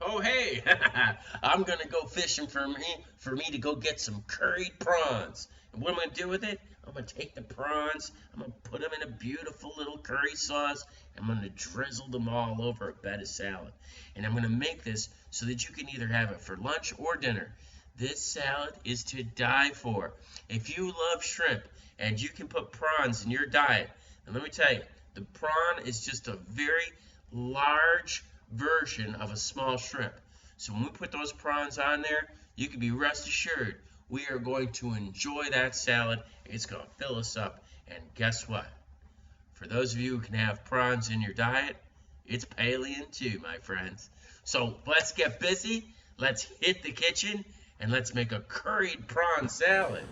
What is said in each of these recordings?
Oh hey, I'm gonna go fishing for me to go get some curried prawns. And what I'm gonna do with it? I'm gonna take the prawns, I'm gonna put them in a beautiful little curry sauce, I'm gonna drizzle them all over a bed of salad. And I'm gonna make this so that you can either have it for lunch or dinner. This salad is to die for. If you love shrimp and you can put prawns in your diet, and let me tell you, the prawn is just a very large version of a small shrimp. So when we put those prawns on there, you can be rest assured we are going to enjoy that salad. It's going to fill us up. And guess what? For those of you who can have prawns in your diet, it's Paleo too, my friends. So let's get busy, let's hit the kitchen, and let's make a curried prawn salad.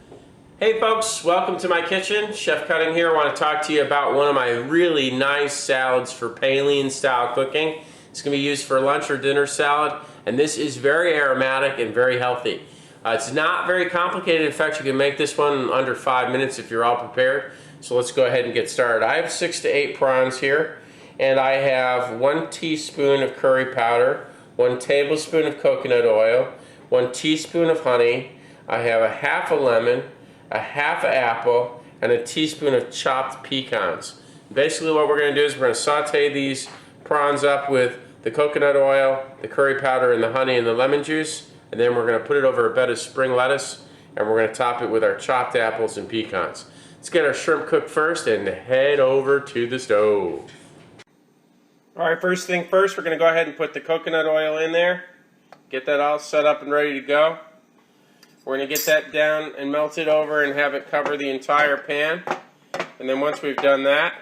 Hey folks, welcome to my kitchen. Chef Cutting here. I want to talk to you about one of my really nice salads for Paleo style cooking. It's going to be used for lunch or dinner salad, and this is very aromatic and very healthy. It's not very complicated. In fact, you can make this one in under 5 minutes if you're all prepared. So let's go ahead and get started. I have 6 to 8 prawns here, and I have 1 teaspoon of curry powder, 1 tablespoon of coconut oil, 1 teaspoon of honey. I have a half a lemon, a half an apple, and a teaspoon of chopped pecans. Basically what we're going to do is we're going to saute these prawns up with the coconut oil, the curry powder, and the honey and the lemon juice, and then we're going to put it over a bed of spring lettuce, and we're going to top it with our chopped apples and pecans. Let's get our shrimp cooked first and head over to the stove. Alright, first thing first, we're going to go ahead and put the coconut oil in there. Get that all set up and ready to go. We're going to get that down and melt it over and have it cover the entire pan. And then once we've done that,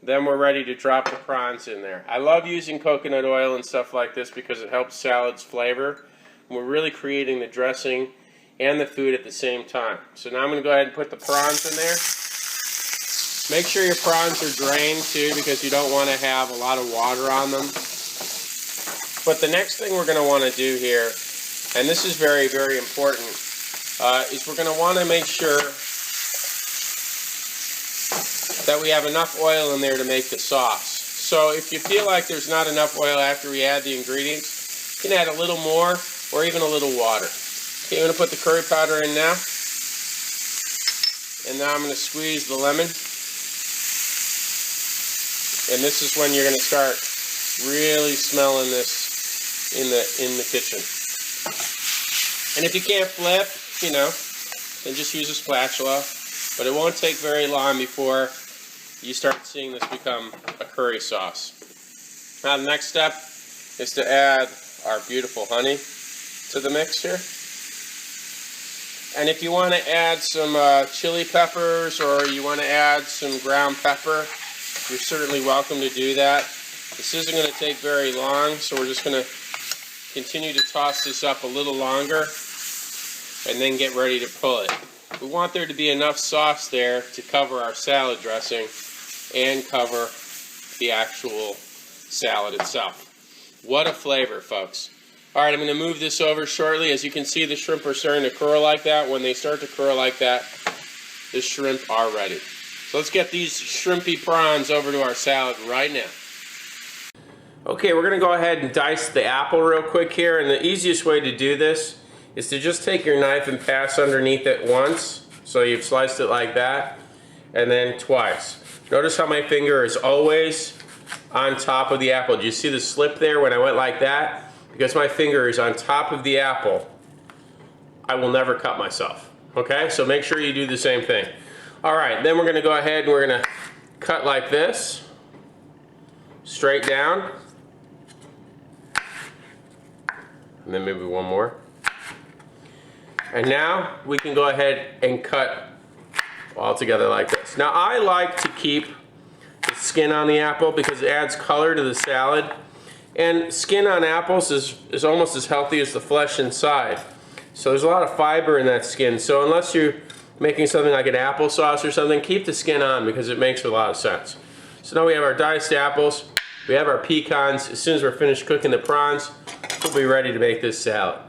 then we're ready to drop the prawns in there. I love using coconut oil and stuff like this because it helps salads flavor. We're really creating the dressing and the food at the same time. So now I'm going to go ahead and put the prawns in there. Make sure your prawns are drained too, because you don't want to have a lot of water on them. But the next thing we're going to want to do here, and this is very, very important, is we're going to want to make sure that we have enough oil in there to make the sauce. So if you feel like there's not enough oil after we add the ingredients, you can add a little more or even a little water. Okay, I'm going to put the curry powder in now. And now I'm going to squeeze the lemon. And this is when you're going to start really smelling this in the kitchen. And if you can't flip, then just use a spatula. But it won't take very long before you start seeing this become a curry sauce. Now the next step is to add our beautiful honey to the mix here. And if you want to add some chili peppers or you want to add some ground pepper, you're certainly welcome to do that. This isn't going to take very long, so we're just going to continue to toss this up a little longer and then get ready to pull it. We want there to be enough sauce there to cover our salad dressing and cover the actual salad itself. What a flavor, folks. Alright, I'm going to move this over shortly. As you can see, the shrimp are starting to curl like that. When they start to curl like that, the shrimp are ready. So let's get these shrimpy prawns over to our salad right now. Okay, we're going to go ahead and dice the apple real quick here, and the easiest way to do this is to just take your knife and pass underneath it once, so you've sliced it like that, and then twice. Notice how my finger is always on top of the apple. Do you see the slip there when I went like that? Because my finger is on top of the apple, I will never cut myself. Okay, so make sure you do the same thing. Alright, then we're going to go ahead and we're going to cut like this, straight down, and then maybe one more. And now we can go ahead and cut all together like this. Now I like to keep the skin on the apple because it adds color to the salad. And skin on apples is almost as healthy as the flesh inside. So there's a lot of fiber in that skin. So unless you're making something like an applesauce or something, keep the skin on because it makes a lot of sense. So now we have our diced apples, we have our pecans. As soon as we're finished cooking the prawns, we'll be ready to make this salad.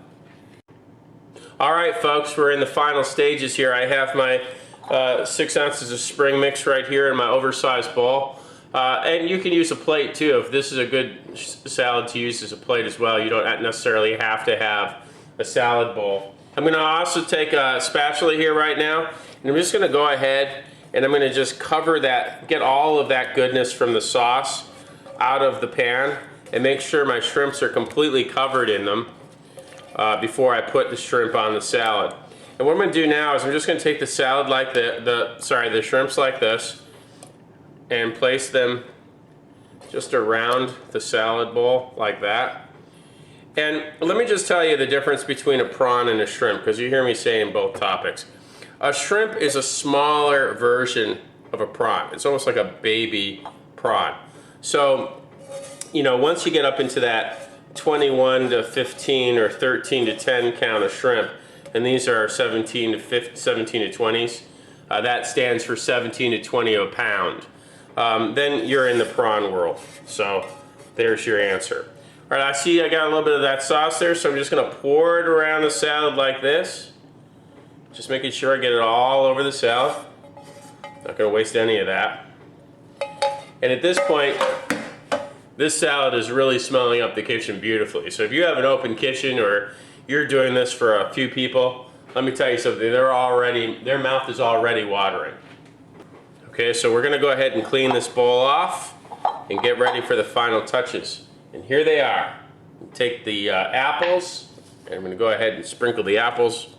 Alright folks, we're in the final stages here. I have my 6 ounces of spring mix right here in my oversized bowl. And you can use a plate too. If this is a good salad to use as a plate as well, you don't necessarily have to have a salad bowl. I'm going to also take a spatula here right now, and I'm just going to go ahead and I'm going to just cover that, get all of that goodness from the sauce out of the pan, and make sure my shrimps are completely covered in them before I put the shrimp on the salad. And what I'm going to do now is I'm just going to take the salad like the shrimps like this, and place them just around the salad bowl like that. And let me just tell you the difference between a prawn and a shrimp, because you hear me saying both topics. A shrimp is a smaller version of a prawn. It's almost like a baby prawn. So, you know, once you get up into that 21 to 15 or 13 to 10 count of shrimp, and these are 17 to 20s, that stands for 17 to 20 a pound. Then you're in the prawn world. So there's your answer. All right, I see I got a little bit of that sauce there, so I'm just going to pour it around the salad like this. Just making sure I get it all over the salad. Not going to waste any of that. And at this point, this salad is really smelling up the kitchen beautifully. So if you have an open kitchen or you're doing this for a few people, let me tell you something, their mouth is already watering. Okay, so we're gonna go ahead and clean this bowl off and get ready for the final touches. And here they are. Take the apples, and I'm gonna go ahead and sprinkle the apples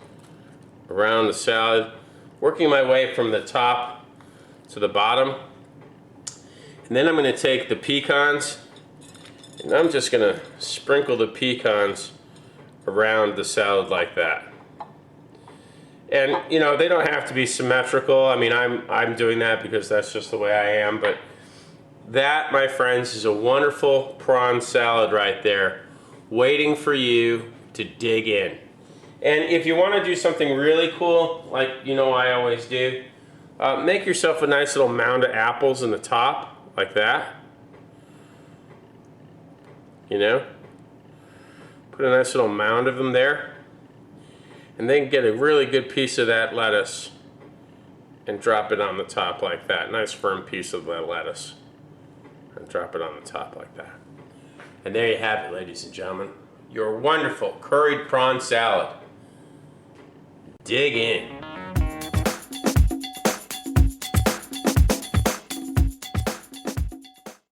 around the salad, working my way from the top to the bottom. And then I'm gonna take the pecans, and I'm just gonna sprinkle the pecans around the salad like that. And you know, they don't have to be symmetrical. I mean, I'm doing that because that's just the way I am, but that, my friends, is a wonderful prawn salad right there, waiting for you to dig in. And if you want to do something really cool, like you know I always do, make yourself a nice little mound of apples in the top, like that. You know? Put a nice little mound of them there. And then get a really good piece of that lettuce and drop it on the top like that. Nice firm piece of that lettuce. And drop it on the top like that. And there you have it, ladies and gentlemen. Your wonderful curried prawn salad. Dig in.